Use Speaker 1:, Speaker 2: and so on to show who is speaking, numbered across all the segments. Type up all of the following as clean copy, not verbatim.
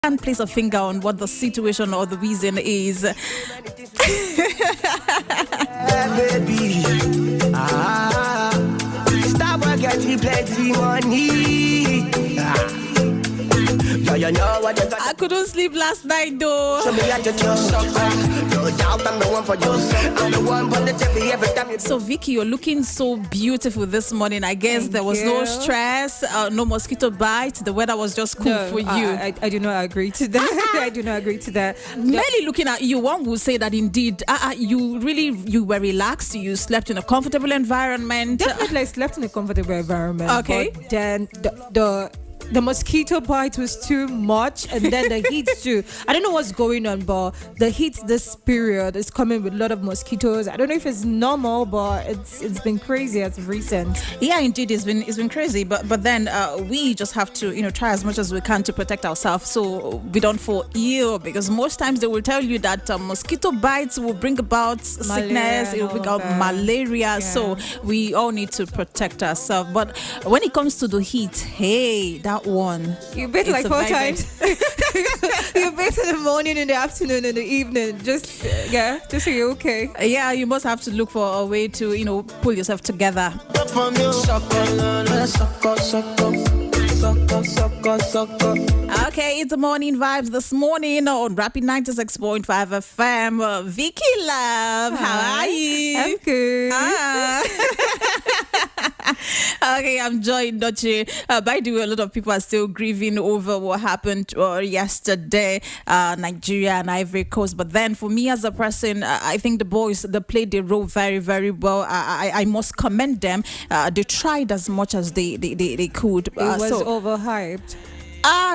Speaker 1: can't place a finger on what the situation or the reason is.
Speaker 2: Baby, stop getting plenty money. You know what
Speaker 1: I couldn't sleep last night though.
Speaker 2: Show me how to trust. No doubt I'm the one for you. I'm the one for the TV every time you.
Speaker 1: So Vicky, you're looking so beautiful this morning. I guess there was no stress, no mosquito bite. The weather was just cool for you.
Speaker 3: I do not agree to that. I do not agree to that.
Speaker 1: Merely looking at you, one would say that indeed you were relaxed. You slept in a comfortable environment.
Speaker 3: Definitely, I slept in a comfortable environment.
Speaker 1: Okay.
Speaker 3: But then the mosquito bite was too much, and then the heat too. I don't know what's going on, but the heat this period is coming with a lot of mosquitoes. I don't know if it's normal, but it's been crazy as of recent.
Speaker 1: Yeah, indeed, it's been crazy. But then we just have to try as much as we can to protect ourselves so we don't fall ill, because most times they will tell you that mosquito bites will bring about sickness, it will bring about malaria. Yeah. So we all need to protect ourselves. But when it comes to the heat, hey, that one.
Speaker 3: You bathe like 4 times. You bathe in the morning, in the afternoon, in the evening. Just so you're okay.
Speaker 1: Yeah, you must have to look for a way to, pull yourself together. Okay, it's the morning vibes this morning on Rapid 96.5 FM. Vicky Love, how are you?
Speaker 3: I'm good.
Speaker 1: Okay, I'm Joy Noche. By the way, a lot of people are still grieving over what happened yesterday, Nigeria and Ivory Coast. But then for me as a person, I think the boys, they played their role very, very well. I must commend them. They tried as much as they could.
Speaker 3: It was overhyped.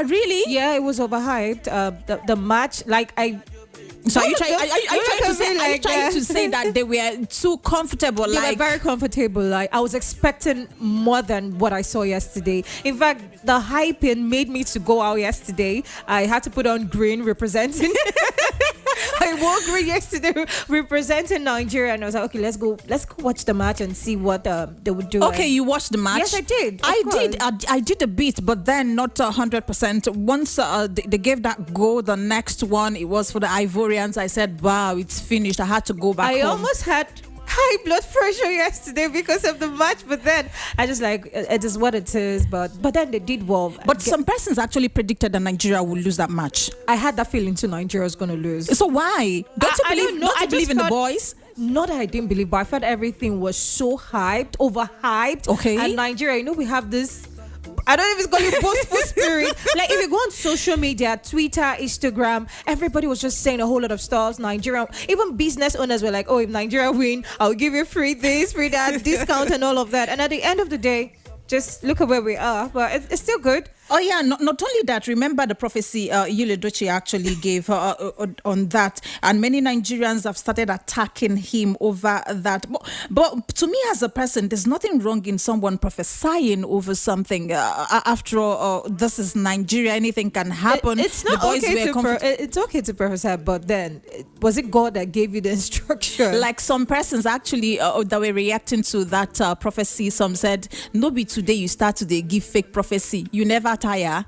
Speaker 1: Really?
Speaker 3: Yeah, it was overhyped. The match,
Speaker 1: So are you trying to say that they were too comfortable?
Speaker 3: They were very comfortable. I was expecting more than what I saw yesterday. In fact, the hyping made me to go out yesterday. I had to put on green representing. I wore green yesterday representing Nigeria, and I was like, okay, let's go watch the match and see what they would do.
Speaker 1: Okay, you watched the match?
Speaker 3: Yes, I did.
Speaker 1: I did a bit, but then not 100%. Once they gave that goal, the next one, it was for the Ivorians. I said, wow, it's finished. I had to go back home.
Speaker 3: I almost had high blood pressure yesterday because of the match, but then I just it is what it is. But then they did well.
Speaker 1: But some persons actually predicted that Nigeria would lose that match.
Speaker 3: I had that feeling too. Nigeria was going to lose.
Speaker 1: So why? Don't you believe in the boys?
Speaker 3: Not that I didn't believe, but I felt everything was so hyped, overhyped.
Speaker 1: Okay.
Speaker 3: And Nigeria, we have this, I don't know if it's called a boastful spirit. Like if you go on social media, Twitter, Instagram, everybody was just saying a whole lot of stuff. Nigeria, even business owners were like, oh, if Nigeria win, I'll give you free this, free that, discount and all of that. And at the end of the day, just look at where we are. But it's still good.
Speaker 1: Oh yeah, not only that, remember the prophecy Yul Edochie actually gave on that, and many Nigerians have started attacking him over that. But to me as a person, there's nothing wrong in someone prophesying over something. After all, this is Nigeria, anything can happen.
Speaker 3: It's not it's okay to prophesy, but then was it God that gave you the instruction?
Speaker 1: Like some persons actually that were reacting to that prophecy, some said, no be today you start today give fake prophecy, you never tire.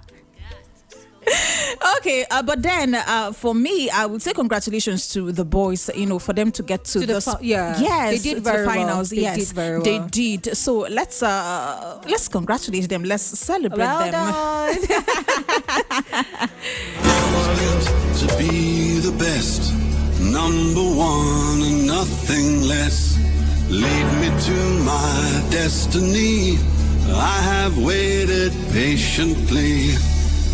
Speaker 1: Okay, but then for me, I would say congratulations to the boys, for them to get to the
Speaker 3: yes, they did very
Speaker 1: the finals.
Speaker 3: Well.
Speaker 1: They did very well. They did. So let's congratulate them. Let's celebrate them.
Speaker 3: Done.
Speaker 4: To be the best, number one and nothing less. Lead me to my destiny. I have waited patiently.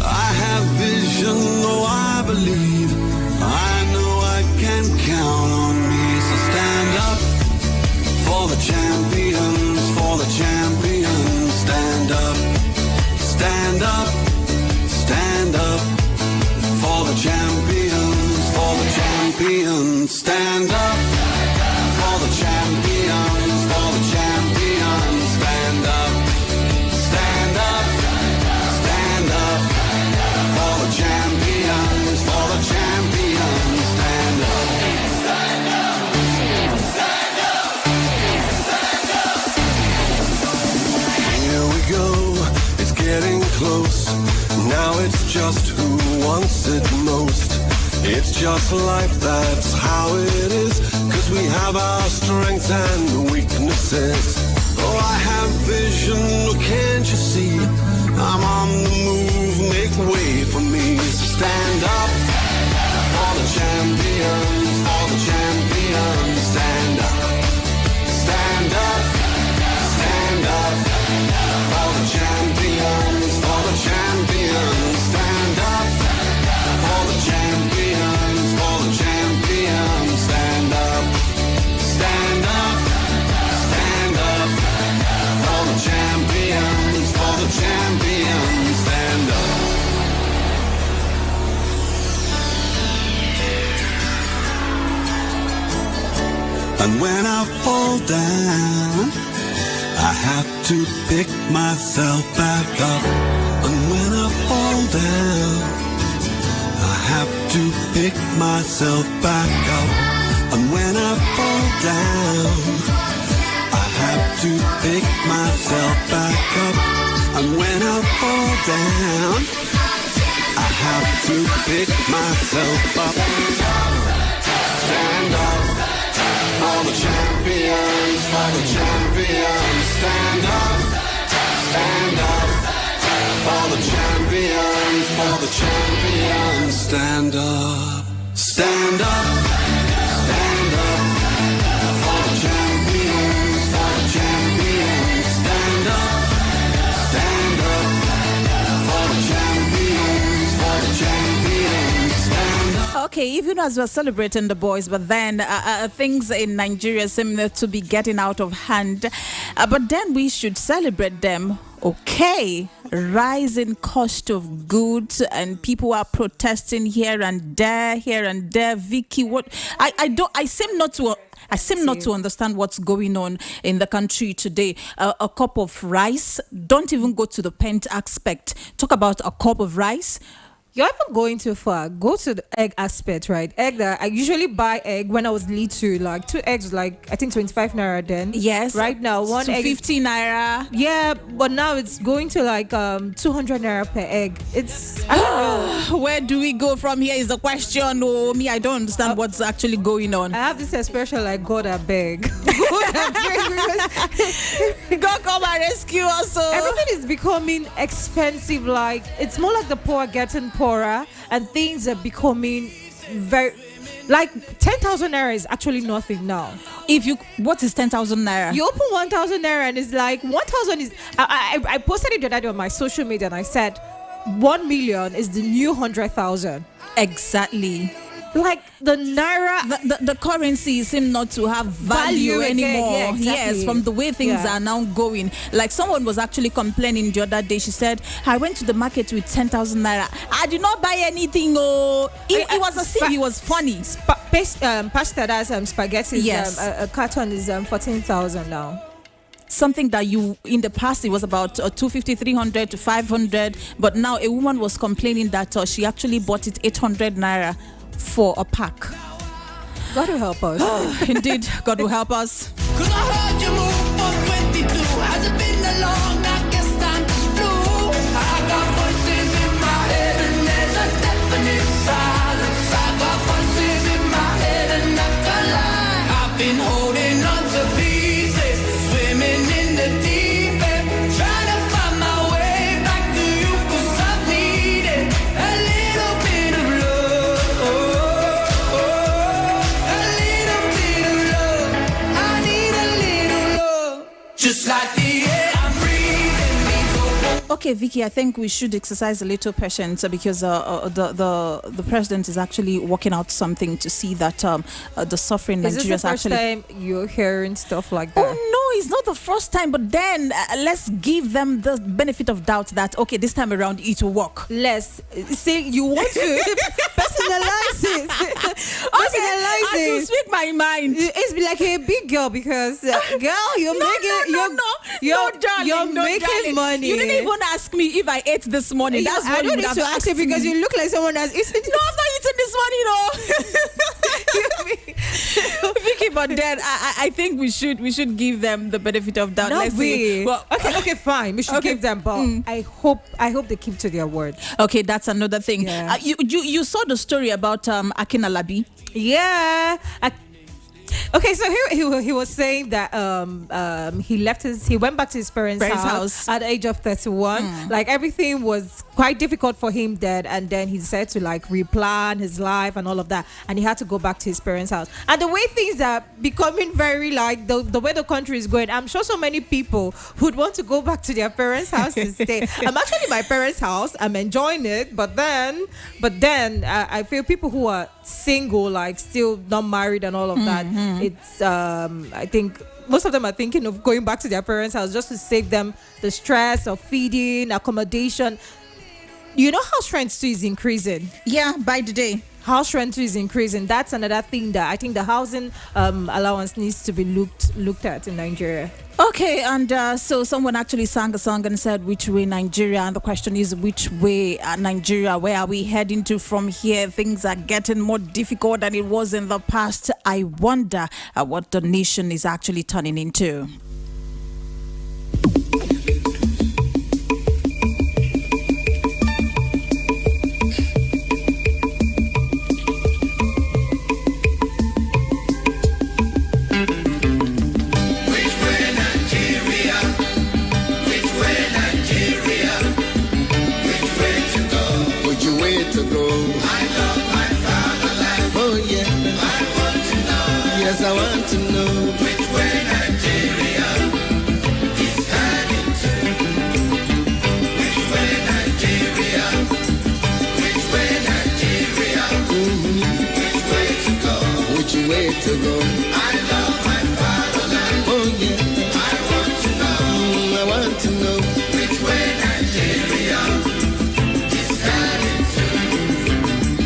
Speaker 4: I have vision, oh I believe. I know I can count on me. So stand up for the champions, for the champions. Stand up, stand up, stand up for the champions, for the champions. Stand up for the champions, for the champions. Stand up, stand up, stand up for the champions, for the champions. Stand up, stand up, stand up, stand up. Here we go, it's getting close. Now it's just who wants miss it most. It's just life, that's how it is. 'Cause we have our strengths and weaknesses. Oh, I have vision, oh, can't you see? I'm on the move, make way for me. So stand up for the champions, for the champions. Stand up, stand up, stand up for the champions, for the champions. Stand up for the champions, for the champions. Stand up, stand up, stand up for the champions, for the champions. Stand up. And when I fall down, I have to pick myself back up. And when I fall down, I have to pick myself back up. And when I fall down, I have to pick myself back up. And when I fall down, I have to pick myself up. Stand up for the champions, for the champions. Stand up for the champions, for the champions. Stand up, stand up, stand up for the champions, for the champions. Stand up for the champions, for the champions. Stand up.
Speaker 1: Okay, even as we're celebrating the boys, but then things in Nigeria seem to be getting out of hand. But then we should celebrate them. Okay, rising cost of goods, and people are protesting here and there, Vicky, what I seem not to understand what's going on in the country today. A cup of rice. Don't even go to the pent aspect. Talk about a cup of rice.
Speaker 3: You're even going too far. Go to the egg aspect, right? Egg that I usually buy egg when I was little. Like 2 eggs, like I think 25 naira then.
Speaker 1: Yes.
Speaker 3: Right now, one egg
Speaker 1: 50 naira.
Speaker 3: Yeah, but now it's going to like 200 naira per egg. It's I don't know.
Speaker 1: Where do we go from here is the question. Oh, me, I don't understand what's actually going on.
Speaker 3: I have this expression like God I beg.
Speaker 1: God come and rescue us.
Speaker 3: Everything is becoming expensive. Like it's more like the poor getting poorer, and things are becoming very like 10,000 naira is actually nothing now.
Speaker 1: What is 10,000 naira?
Speaker 3: You open 1,000 naira and it's like 1,000 is. I posted it the other day on my social media and I said 1 million is the new 100,000.
Speaker 1: Exactly.
Speaker 3: Like the naira,
Speaker 1: the currency seems not to have value anymore.
Speaker 3: Yeah, exactly.
Speaker 1: Yes, from the way things are now going. Like someone was actually complaining the other day. She said, I went to the market with 10,000 naira. I did not buy anything. Oh, it was as if he was funny.
Speaker 3: Pasta, that's spaghetti.
Speaker 1: Yes.
Speaker 3: A carton is 14,000 now.
Speaker 1: Something that in the past it was about 250, 300 to 500, but now a woman was complaining that she actually bought it 800 naira for a pack.
Speaker 3: God will help us.
Speaker 1: Indeed, God will help us.
Speaker 5: 'Cause I heard you move for 22. Has it been a long? I guess time to flew. I got voices in my head and there's a definite silence. I got voices in my head and I can't lie. I've been holding on to pieces, swimming in the deep end, trying to find my way back to you 'cause I've needed a little bit of love. A little bit of love. I need a little love. Just like the air I'm breathing.
Speaker 1: Okay, Vicky, I think we should exercise a little patience because the president is actually working out something to see that the suffering
Speaker 3: Is
Speaker 1: Nigeria
Speaker 3: this the first
Speaker 1: actually.
Speaker 3: time you're hearing stuff like that?
Speaker 1: Oh no, it's not the first time. But then let's give them the benefit of doubt that okay, this time around it will work.
Speaker 3: Less. See, you want to personalize it. Personalize
Speaker 1: I
Speaker 3: it.
Speaker 1: should speak my mind.
Speaker 3: It's like a big girl because girl, you're
Speaker 1: You're
Speaker 3: making money.
Speaker 1: You didn't even ask me if I ate this morning. That's what
Speaker 3: I
Speaker 1: you
Speaker 3: don't
Speaker 1: would
Speaker 3: need
Speaker 1: have
Speaker 3: to ask
Speaker 1: asked
Speaker 3: you because
Speaker 1: me.
Speaker 3: you look like someone has eaten.
Speaker 1: No, I'm not eating this morning, no. Vicky, but then I think we should give them the benefit of doubt.
Speaker 3: Not
Speaker 1: Let's see.
Speaker 3: we.
Speaker 1: Well,
Speaker 3: Okay, fine. We should
Speaker 1: Okay.
Speaker 3: give them, but I hope they keep to their word.
Speaker 1: okay, that's another thing.
Speaker 3: Yeah.
Speaker 1: You saw the story about Akin Alabi.
Speaker 3: Yeah. Okay, so he was saying that he went back to his parents' house at the age of 31. Like everything was quite difficult for him then, and then he decided to like replan his life and all of that, and he had to go back to his parents' house. And the way things are becoming very like the way the country is going, I'm sure so many people would want to go back to their parents' house to stay. I'm actually in my parents' house. I'm enjoying it, but then I feel people who are single, like still not married and all of that, it's I think most of them are thinking of going back to their parents' house just to save them the stress of feeding, accommodation. You know, house rent too is increasing.
Speaker 1: Yeah, by the day.
Speaker 3: House rent too is increasing. That's another thing that I think the housing allowance needs to be looked at in Nigeria.
Speaker 1: Okay, and so someone actually sang a song and said, "Which way Nigeria?" And the question is, which way Nigeria? Where are we heading to from here? Things are getting more difficult than it was in the past. I wonder what the nation is actually turning into.
Speaker 2: I want to know which way Nigeria is heading to. Which way Nigeria? Which way Nigeria? Which way to go? Which way to go? I love my fatherland. Oh yeah. I want to know. I want to know which way Nigeria is heading to.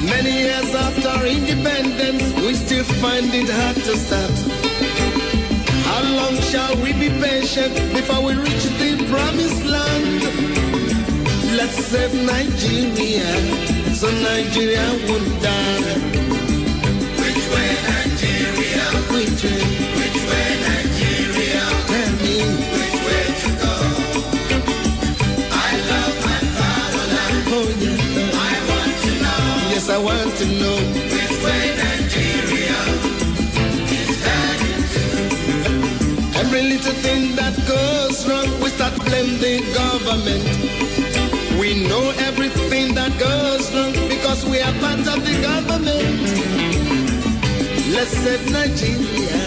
Speaker 2: Many years after independence, we still find it hard to start. How long shall we be patient before we reach the promised land? Let's save Nigeria, so Nigeria won't die. Which way Nigeria? Which way? Which way Nigeria? Tell me which way to go. I love my fatherland. Oh yeah. I want to know. Yes, I want to know which way Nigeria is heading to. Every little thing that goes wrong, we start blame the government. We know everything that goes wrong because we are part of the government. Let's save Nigeria,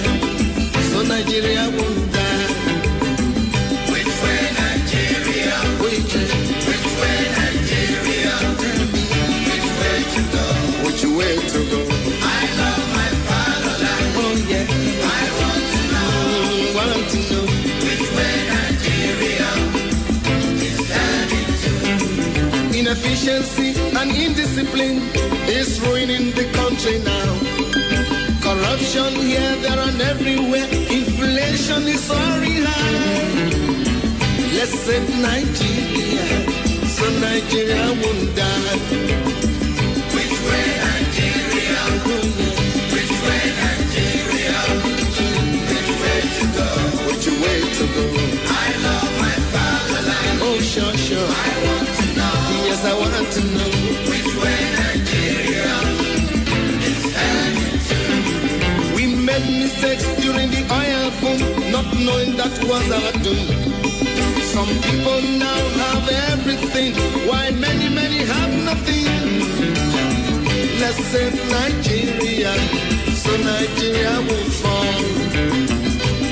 Speaker 2: so Nigeria won't die. Which way Nigeria? Which way Nigeria? Tell me which way to go? Which way to go? I love my fatherland. Oh yeah. I want to know. Want to know which way Nigeria is heading to. Inefficiency and indiscipline is ruining the country now. Corruption here, there, and everywhere. Inflation is soaring high. Let's save Nigeria, so Nigeria won't die. Which way Nigeria? Which way Nigeria? Which way to go? Which way to go? I love my fatherland. Oh, sure, sure. I want to know. Yes, I want to know. Which way Nigeria is heading to. We made mistakes during the oil boom, not knowing that was our doom. Some people now have everything, while many, many have nothing. Let's save Nigeria, so Nigeria won't fall.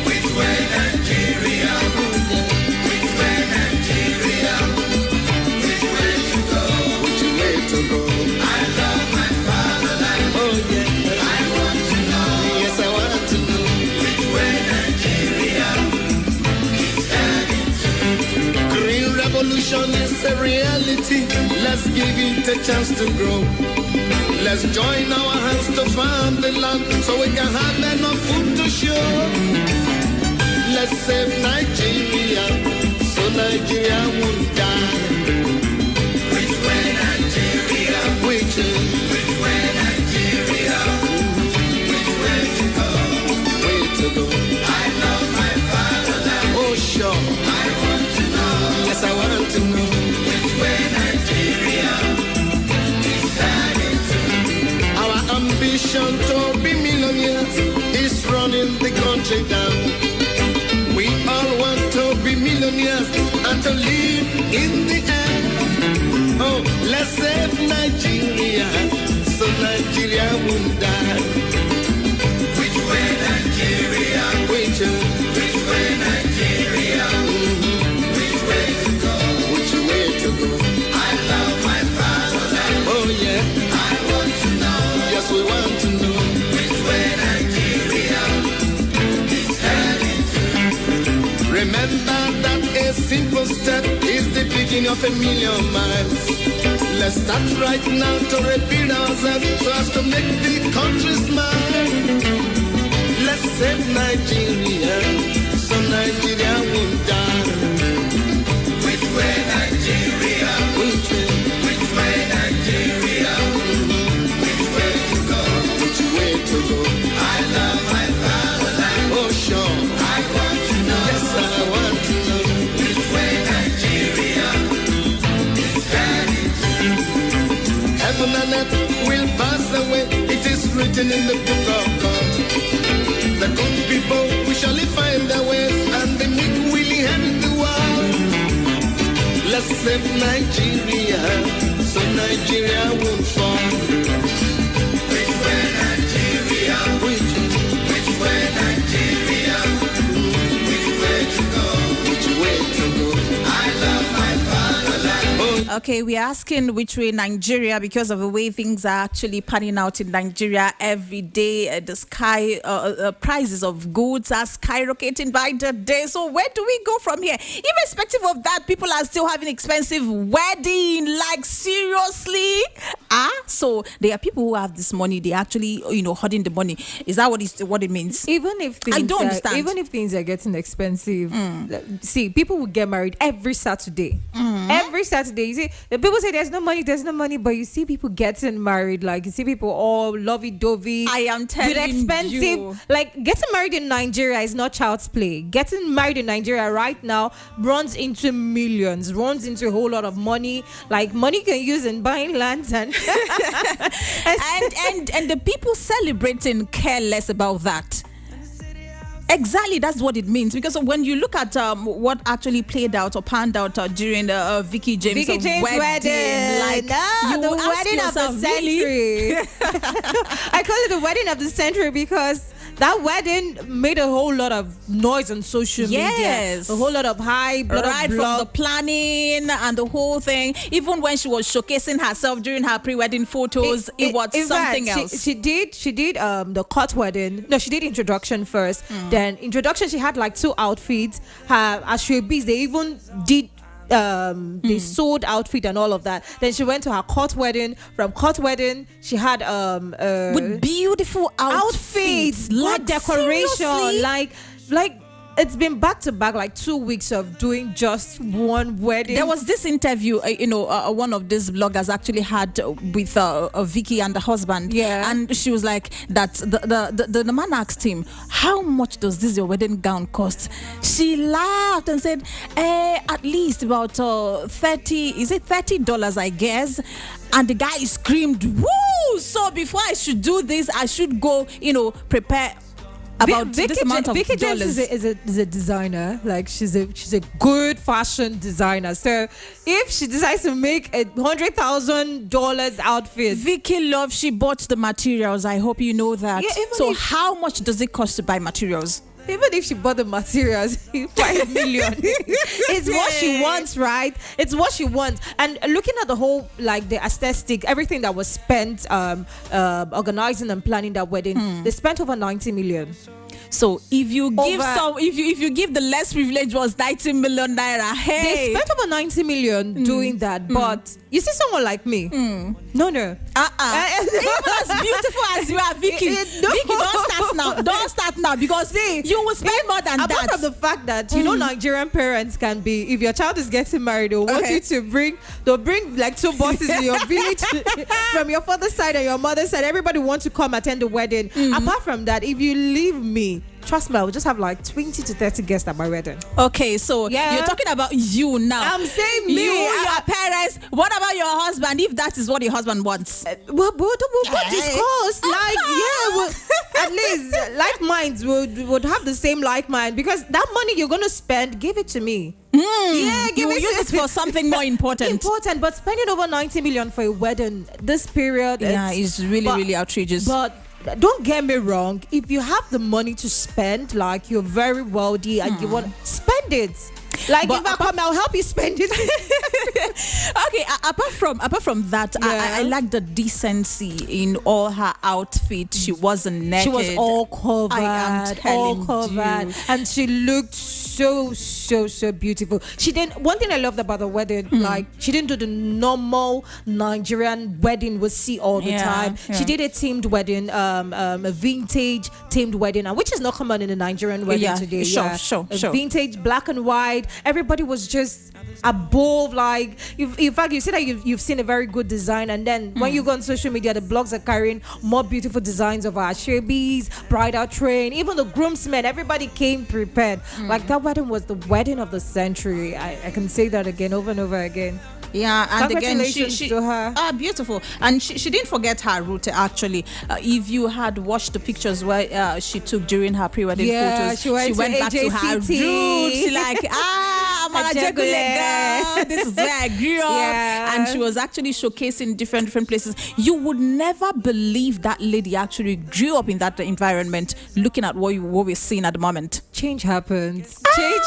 Speaker 2: Which way Nigeria? Which way Nigeria? Which way to go? Which way to go? I love my fatherland. Oh yeah. I want to know. Yes, I want to know. Which way Nigeria is heading to. Green revolution is a reality. Let's give it a chance to grow. Let's join our hands to farm the land so we can have enough food to show. Let's save Nigeria, so Nigeria won't die. Which way Nigeria? Which way Nigeria? Which way to go? ambition to be millionaires is running the country down. We all want to be millionaires and to live in the air. Oh, let's save Nigeria so Nigeria won't die. Which way Nigeria? Which way Nigeria? Which way to go? Which way to go? I love my fatherland. Oh yeah, I want to know. Yes, we want to know. Which way Nigeria is heading to? Remember that a simple step is the beginning of 1,000,000 miles. Let's start right now to repeat ourselves so as to make the country smile. Let's save Nigeria so Nigeria won't die. Which way Nigeria? Which way Nigeria? Which way to go? Which way to go? I love my fatherland. Oh sure, I want to know. Yes, I want to know. Which way Nigeria is heading to? Heaven and earth will pass away. It is written in the book of God. The good people we shall find their ways, and the meek will inherit the world. Let's save Nigeria so Nigeria won't fall. Which way Nigeria? Which way Nigeria? Which way to go? Which way to go? I love my fatherland. Oh.
Speaker 1: Okay, we're asking which way Nigeria because of the way things are actually panning out in Nigeria every day. The prices of goods are skyrocketing by the day. So where do we go from here? Irrespective of that, people are still having expensive wedding. Like seriously? So there are people who have this money. They actually, hoarding the money. Is that what it means?
Speaker 3: Even if things
Speaker 1: I don't understand.
Speaker 3: Even if things are getting expensive, see, people will get married every Saturday. Every Saturday, you see, the people say there's no money, but you see people getting married. Like you see people all lovey-dovey.
Speaker 1: I am telling
Speaker 3: with expensive,
Speaker 1: you.
Speaker 3: Like getting married in Nigeria is not child's play. Getting married in Nigeria right now runs into millions, runs into a whole lot of money. Like money you can use in buying lands and
Speaker 1: and the people celebrating care less about that. Exactly, that's what it means. Because when you look at what actually played out or panned out during Vicky James' wedding, like
Speaker 3: the wedding of the century. I call it the wedding of the century because that wedding made a whole lot of noise on social media. A whole lot of hype,
Speaker 1: right from the planning and the whole thing. Even when she was showcasing herself during her pre-wedding photos, it was something else.
Speaker 3: She did the court wedding. No, she did introduction first. Then introduction, she had like 2 outfits. Her Ashwebis, they even did they sold outfit and all of that. Then she went to her court wedding. From court wedding, she had
Speaker 1: with beautiful outfits,
Speaker 3: like decoration, seriously? like it's been back to back, like 2 weeks of doing just one wedding.
Speaker 1: There was this interview, one of these bloggers actually had with Vicky and the husband.
Speaker 3: Yeah.
Speaker 1: And she was like, that the man asked him, how much does this your wedding gown cost? She laughed and said, at least about $30, I guess. And the guy screamed, woo! So before I should do this, I should go, prepare about this amount of
Speaker 3: Vicky
Speaker 1: dollars.
Speaker 3: James is a designer. Like she's a good fashion designer. So if she decides to make a $100,000 outfit,
Speaker 1: Vicky Love, she bought the materials. I hope you know that.
Speaker 3: Yeah,
Speaker 1: so how much does it cost to buy materials?
Speaker 3: Even if she bought the materials, 5 million. It's what she wants, right? It's what she wants. And looking at the whole, like the aesthetic, everything that was spent organizing and planning that wedding, they spent over 90 million.
Speaker 1: So if you give if you give the less privileged ones 90 million naira, hey,
Speaker 3: they spent over 90 million doing that. But you see someone like me, no.
Speaker 1: Even as beautiful as you are, Vicky, Vicky, don't start now because you will spend more than that.
Speaker 3: Apart from the fact that Nigerian parents can be, if your child is getting married, they'll want you to bring like 2 buses in your village from your father's side and your mother's side. Everybody wants to come attend the wedding. Apart from that, if you leave me, trust me, I will just have like 20 to 30 guests at my wedding.
Speaker 1: Okay, so you're talking about you now.
Speaker 3: I'm saying me.
Speaker 1: Your parents. What about your husband? If that is what your husband wants.
Speaker 3: We'll discuss. Like, like minds would have the same like mind, because that money you're gonna spend, give it to me. Yeah, give
Speaker 1: You will
Speaker 3: it
Speaker 1: use it for something more important.
Speaker 3: But spending over 90 million for a wedding this period,
Speaker 1: Yeah, it's really, really outrageous.
Speaker 3: But don't get me wrong, if you have the money to spend, like you're very wealthy and you want, spend it. Like,
Speaker 1: But
Speaker 3: if I come, I'll help you spend it.
Speaker 1: Okay, apart from that, I like the decency in all her outfit. She wasn't naked.
Speaker 3: She was all covered,
Speaker 1: I am telling you.
Speaker 3: and she looked so beautiful. She didn't. One thing I loved about the wedding, like, she didn't do the normal Nigerian wedding we see all the time.
Speaker 1: Yeah.
Speaker 3: She did a themed wedding, a vintage themed wedding, and which is not common in a Nigerian wedding today.
Speaker 1: Sure.
Speaker 3: Vintage, black and white. Everybody was just above, like, in fact, you see that you've seen a very good design, and then when you go on social media, the blogs are carrying more beautiful designs of our shebis, bridal train, even the groomsmen. Everybody came prepared. Like, that wedding was the wedding of the century. I can say that again, over and over again.
Speaker 1: Yeah, and again,
Speaker 3: Congratulations
Speaker 1: she
Speaker 3: to her.
Speaker 1: Beautiful, and she didn't forget her route. Actually, if you had watched the pictures where she took during her pre-wedding photos,
Speaker 3: she went
Speaker 1: back to her
Speaker 3: AJCT.
Speaker 1: roots. Like, I'm a Ajegule girl. This is where I grew up, and she was actually showcasing different places. You would never believe that lady actually grew up in that environment. Looking at what we're seeing at the moment,
Speaker 3: Change happens. Change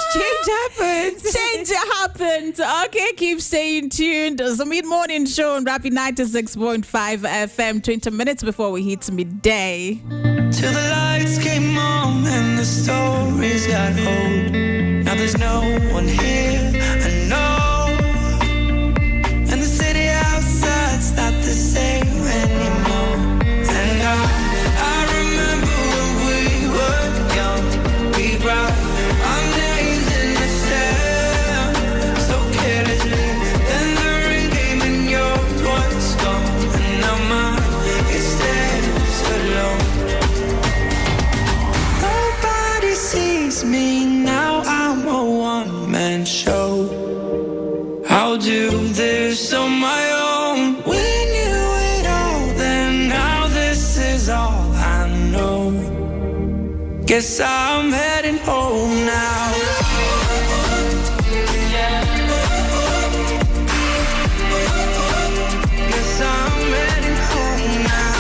Speaker 3: happens.
Speaker 1: change happened. Okay, keep staying tuned. The mid-morning show on Rapid 96.5 FM. 20 minutes before we hit midday.
Speaker 5: Till the lights came on and the stories got old. Now there's no one here, I know. And the city outside's not the same anymore. And I remember when we were young. We brought our names in the sand so carelessly. Then the ring came and yours was gone. And now mine, it stands alone. Nobody sees me now, I'm a one-man show. I'll do this on my own. We knew it all then, now this is all I know. Guess I'm heading home now. Guess I'm heading home now.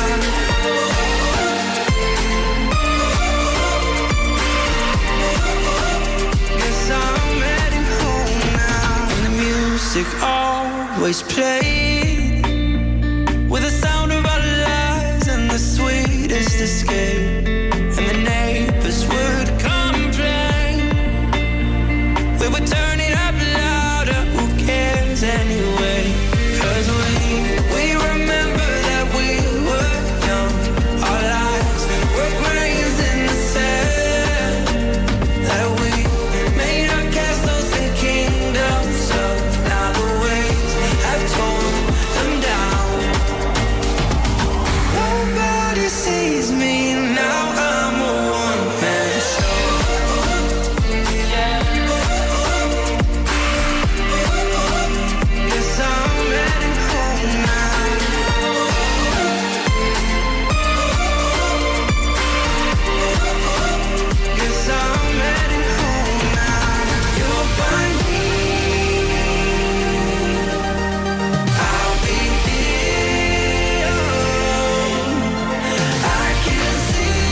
Speaker 5: Guess I'm heading home now. And the music always played with the sound of our lives and the sweetest escape. And the neighbors would complain. We would turn it up louder, who cares anyway? 'Cause we remember that we were young. Our lives were grains in the sand. That we made our castles and kingdoms. So now the waves have torn them down. Nobody sees me now, I'm a one-man show. Guess I'm heading home now. Guess I'm heading home now. You'll find me. I'll be here. I can see.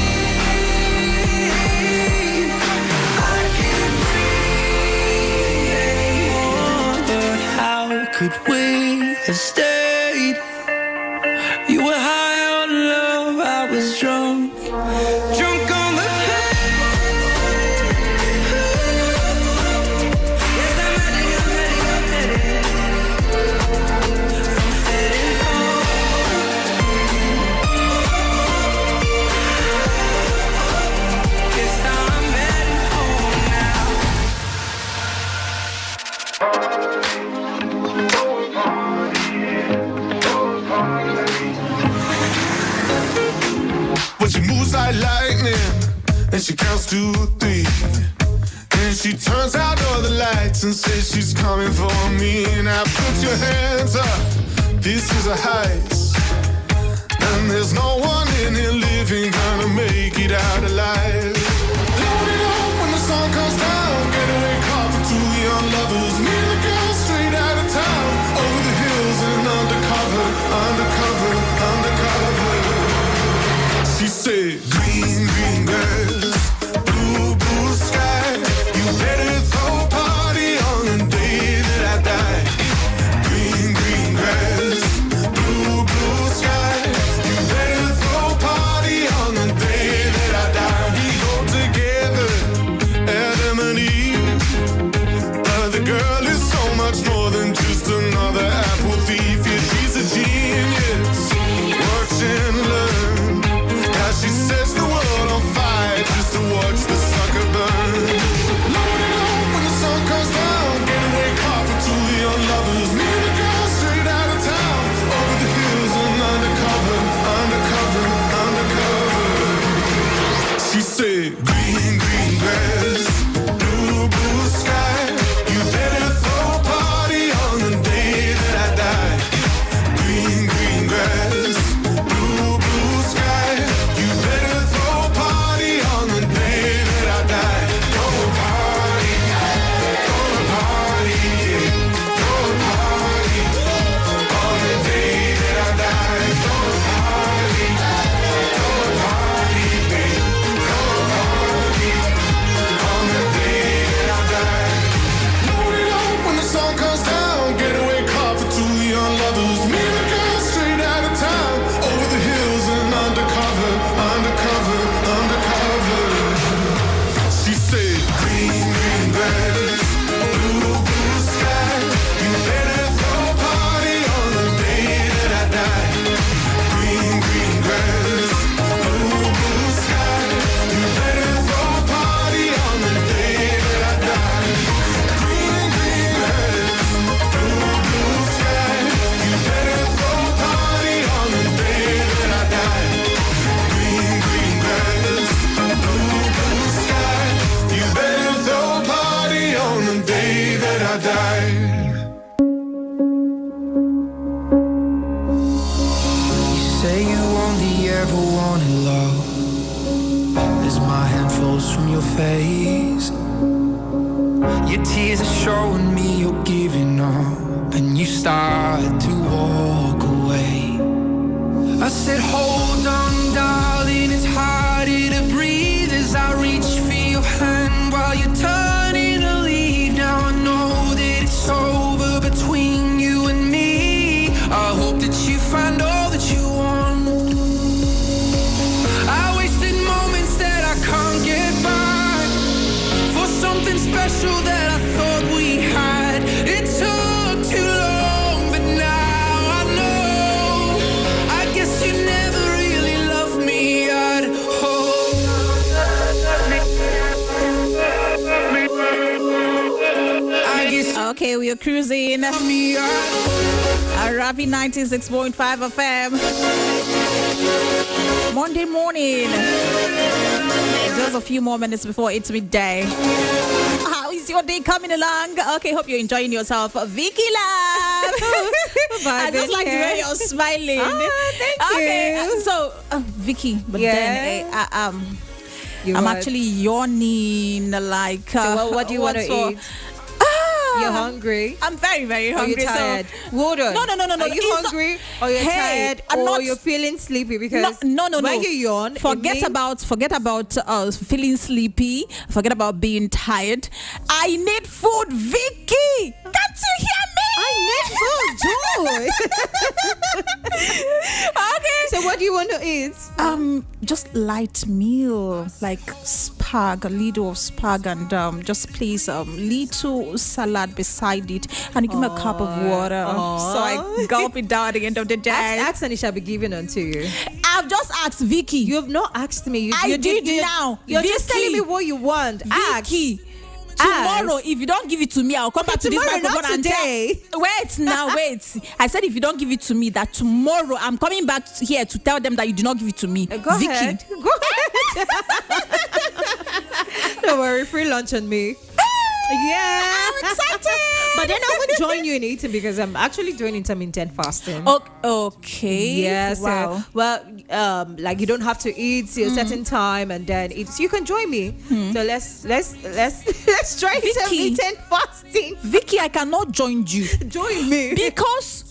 Speaker 5: I can breathe anymore. But how could we have stayed? You were high on love, I was drunk. Drunk on the pain. Yes, I'm heading home. Yes, I'm heading home now.
Speaker 6: But she moves like lightning, and she counts to 3. And she turns out all the lights and says she's coming for me. Now put your hands up, this is a heist. And there's no one in here living gonna make it out alive.
Speaker 5: you only ever wanted love. As my hand falls from your face, your tears are showing me you're giving up, and you start to walk away. I said, hold on, darling, it's harder to breathe as I reach for your hand while you're turning to leave. Now I know that it's over between you and me. I hope that you find all that you want. I wasted moments that I can't get back for something special that I thought we had. It took too long, but now I know. I guess you never really loved me at all. I guess
Speaker 1: Okay, we are cruising.
Speaker 5: me at
Speaker 1: Ravi 96.5 FM. Monday morning. Just a few more minutes before it's midday. How is your day coming along? Okay, hope you're enjoying yourself. Vicky Lab. I just like the way you're smiling.
Speaker 3: Thank
Speaker 1: Okay,
Speaker 3: you.
Speaker 1: so Vicky, but
Speaker 3: Yeah?
Speaker 1: then
Speaker 3: You
Speaker 1: I'm
Speaker 3: what?
Speaker 1: actually yawning like.
Speaker 3: So what do you want to
Speaker 1: what's for-
Speaker 3: eat? You're hungry?
Speaker 1: I'm very, very
Speaker 3: Are you
Speaker 1: hungry.
Speaker 3: tired?
Speaker 1: So
Speaker 3: Hold on.
Speaker 1: No.
Speaker 3: Are you
Speaker 1: It's not-
Speaker 3: hungry? Or you're
Speaker 1: Hey,
Speaker 3: tired?
Speaker 1: I'm
Speaker 3: or
Speaker 1: not-
Speaker 3: you're feeling sleepy? Because
Speaker 1: no.
Speaker 3: when you yawn, it
Speaker 1: Forget
Speaker 3: means-
Speaker 1: about feeling sleepy. Forget about being tired. I need food, Vicky. Can't you hear me?
Speaker 3: I need food, joy.
Speaker 1: Okay.
Speaker 3: So what do you want to eat?
Speaker 1: Just light meal like spag, a little of spag, and just please little salad beside it, and you give me a cup of water so I gulp it down at the end of the day.
Speaker 3: Ask and it shall be given unto you.
Speaker 1: I've just asked Vicky.
Speaker 3: You have not asked me.
Speaker 1: I did now.
Speaker 3: You're just
Speaker 1: Vicky.
Speaker 3: telling me what you want. Ask.
Speaker 1: Vicky, tomorrow, if you don't give it to me, I'll come back to this
Speaker 3: tomorrow,
Speaker 1: microphone
Speaker 3: not
Speaker 1: and
Speaker 3: today.
Speaker 1: Wait now, wait. I said if you don't give it to me, that tomorrow I'm coming back here to tell them that you did not give it to me.
Speaker 3: Go
Speaker 1: Vicky.
Speaker 3: ahead. Go ahead. Don't worry, free lunch on me. Yeah.
Speaker 1: I'm excited.
Speaker 3: But then I won't join you in eating because I'm actually doing intermittent fasting.
Speaker 1: Okay.
Speaker 3: Yes.
Speaker 1: Wow.
Speaker 3: Like you don't have to eat till a certain time and then eat. So you can join me. So let's try intermittent fasting.
Speaker 1: Vicky, I cannot join you
Speaker 3: Join me.
Speaker 1: because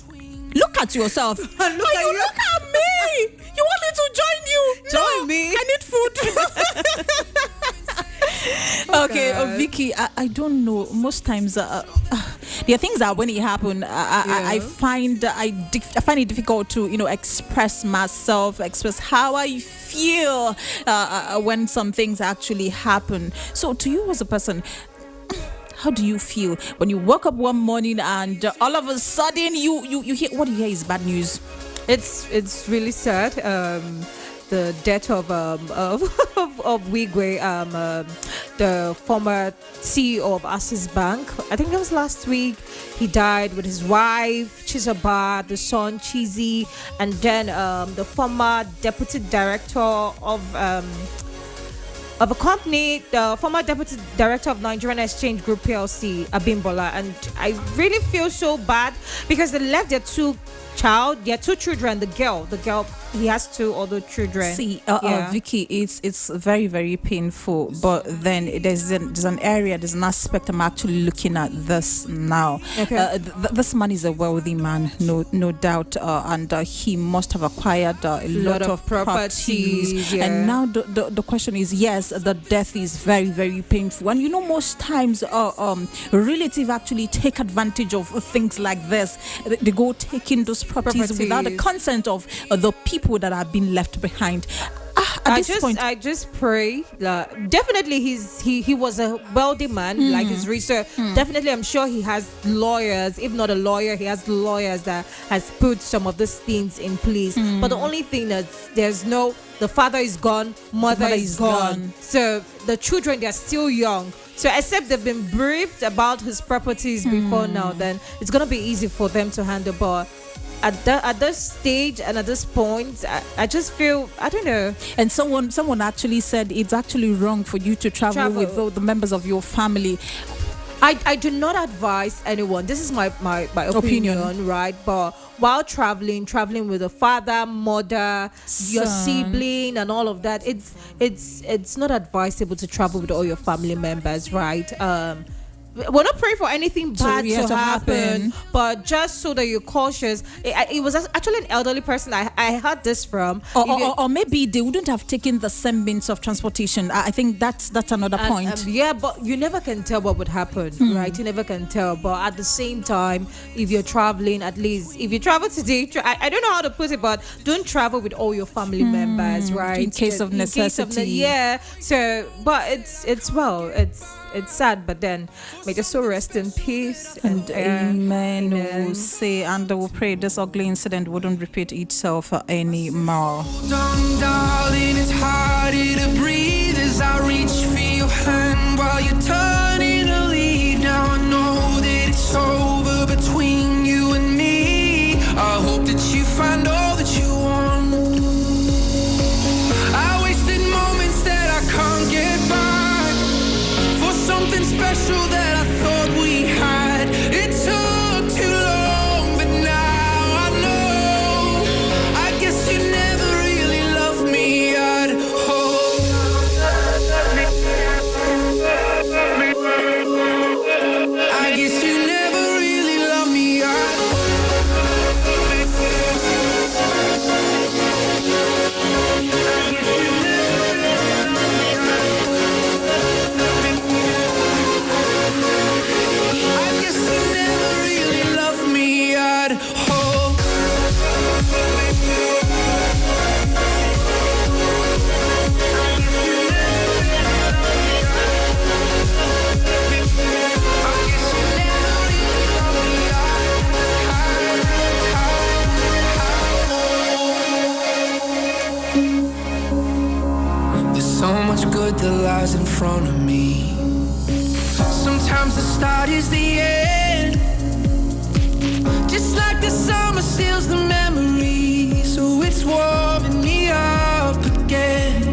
Speaker 1: look at yourself.
Speaker 3: Look
Speaker 1: Oh,
Speaker 3: at
Speaker 1: you
Speaker 3: you.
Speaker 1: look at me. You want me to join you?
Speaker 3: Join
Speaker 1: No,
Speaker 3: me.
Speaker 1: I need food. Okay,
Speaker 3: God.
Speaker 1: Vicky, I don't know. Most times, there are things that when it happen, I find I find it difficult to express myself, express how I feel when some things actually happen. So, to you as a person, how do you feel when you woke up one morning and all of a sudden you hear what you hear is bad news?
Speaker 3: It's really sad. The death of Wigwe, the former CEO of Access Bank. I think that was last week. He died with his wife Chizoba, the son Chizi, and then the former deputy director of a company, the former deputy director of Nigerian Exchange Group PLC, Abimbola. And I really feel so bad because they left their two children. The girl, he has two other children.
Speaker 1: See,
Speaker 3: Yeah.
Speaker 1: Vicky, it's very, very painful. But then there's an area, there's an aspect I'm actually looking at this now.
Speaker 3: Okay.
Speaker 1: This man is a wealthy man, no doubt, and he must have acquired a lot of properties.
Speaker 3: yeah.
Speaker 1: And now the question is, yes, the death is very, very painful. And most times, relatives actually take advantage of things like this. They go taking those properties without the consent of the people that have been left behind. At this point,
Speaker 3: I just pray that definitely he was a wealthy man, like his research. Definitely, I'm sure he has lawyers. If not a lawyer, he has lawyers that has put some of these things in place. But the only thing that the father is gone, mother is gone. So the children, they're still young. So except they've been briefed about his properties before now, then it's gonna be easy for them to handle. But at this stage and at this point, I just feel, I don't know.
Speaker 1: and someone actually said it's actually wrong for you to travel with all the members of your family.
Speaker 3: I do not advise anyone. This is my opinion, right? But while traveling with a father, mother, your
Speaker 1: Son.
Speaker 3: sibling, and all of that, it's not advisable to travel with all your family members, right? We're not praying for anything bad to happen, but just so that you're cautious. It was actually an elderly person I heard this from.
Speaker 1: Or maybe they wouldn't have taken the same means of transportation. I think that's another point.
Speaker 3: Yeah, but you never can tell what would happen, right? You never can tell. But at the same time, if you're traveling, at least if you travel today, I don't know how to put it, but don't travel with all your family members, right?
Speaker 1: In case of necessity.
Speaker 3: Yeah. So, but it's sad, but then may the soul rest in peace.
Speaker 1: And amen. We'll say and we'll pray this ugly incident wouldn't repeat itself anymore.
Speaker 5: Hold on, darling, it's harder to breathe as I reach for your hand while you're turning to leave. Now I know that it's over between you and me. I hope that you find all that you want. I wasted moments that I can't get back for something special that I thought we had. It took too long, but now I know. I guess you never really loved me at all. I guess you never really loved me at I guess you never really loved me at all. There's so much good that lies in front of me. Sometimes the start is the end. Just like the summer steals the memory, so it's warming me up again.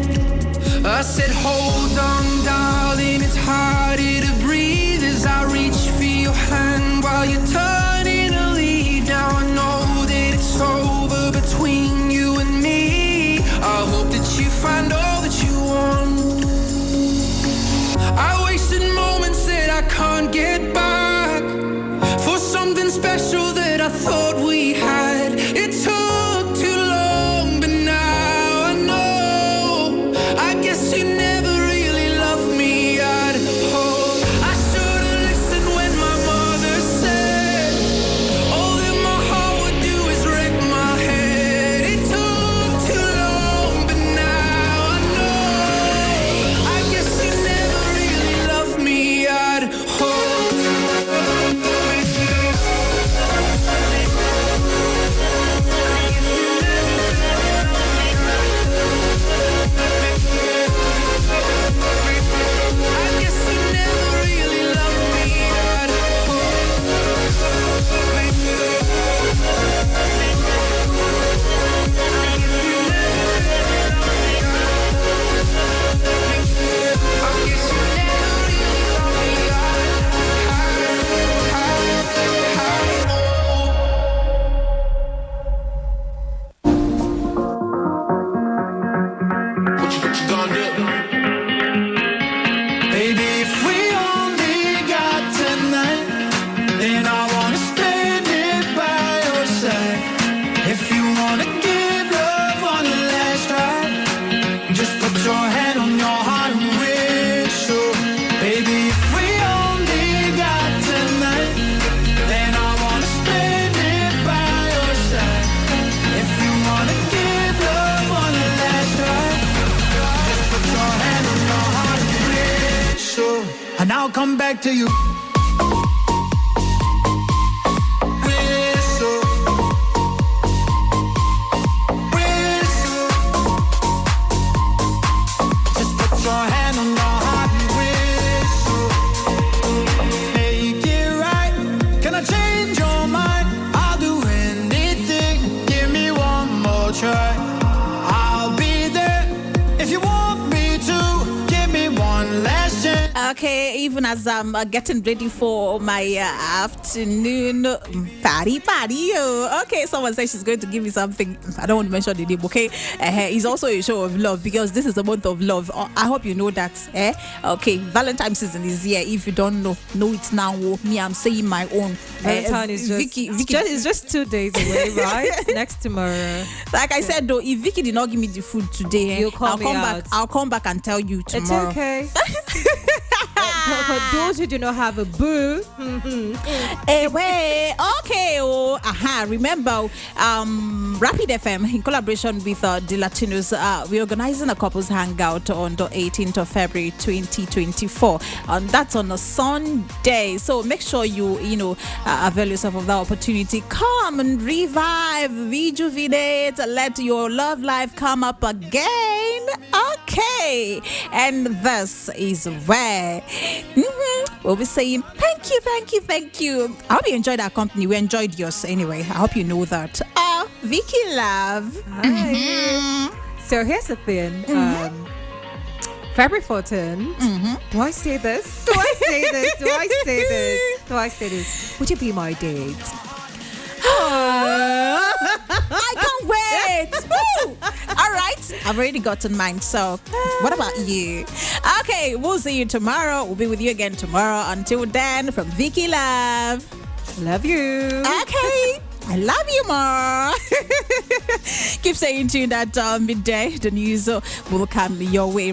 Speaker 5: I said, hold on, darling, it's harder to breathe as I reach for your hand while you're turning to leave. Now I know that it's over between you and me. I hope that you find all that you want. I wasted moments that I can't get back for something special that I thought we had. It took too long, but now I know. I guess you never really loved me at all. I should've listened when my mother said all that my heart would do is wreck my head. It took too long, but now I know. I guess you never really loved me at all. I guess you never really loved me at
Speaker 6: What you gonna do?
Speaker 5: Baby, if we only got tonight, then I wanna spend it by your side. If you wanna give love one last try, just put your hand on your heart and wish so. Baby, if we only got tonight, then I wanna spend it by your side. If you wanna give love one last try, just put your hand on your heart and wish so. And I'll come back to you. Wish so. Wish so. Just put your hand on your heart and wish so. Make it right. Can I change your mind? I'll do anything. Give me one more try. I'll be there if you want me to. Give me one last chance.
Speaker 1: Okay, even as I'm getting ready for my afternoon party. Oh. Okay, someone says she's going to give me something. I don't want to mention the name, okay? It's also a show of love because this is a month of love. I hope you know that. Okay, Valentine's season is here. If you don't know it now. Me, I'm saying my own.
Speaker 3: Valentine is just,
Speaker 1: Vicky,
Speaker 3: it's just 2 days away, right? Next tomorrow.
Speaker 1: Like I said, though, if Vicky did not give me the food today,
Speaker 3: You'll call me out.
Speaker 1: I'll come back and tell you tomorrow.
Speaker 3: It's okay. For those who do not have a boo,
Speaker 1: Okay. Remember, Rapid FM in collaboration with the Latinos, we're organizing a couples hangout on the 18th of February 2024, and that's on a Sunday. So make sure you avail yourself of that opportunity. Come and revive, rejuvenate, let your love life come up again. Okay, and this is where we'll be saying thank you. I hope you enjoyed our company. We enjoyed yours anyway. I hope you know that. Vicky Love.
Speaker 3: Hi. So here's the thing. February 14th. Do I say this? Do I say this? Would you be my date?
Speaker 1: I can't wait. Woo! All right, I've already gotten mine. So, what about you? Okay, we'll see you tomorrow. We'll be with you again tomorrow. Until then, from Vicky Love.
Speaker 3: Love you.
Speaker 1: Okay. I love you more. Keep staying tuned at midday. The news will come your way.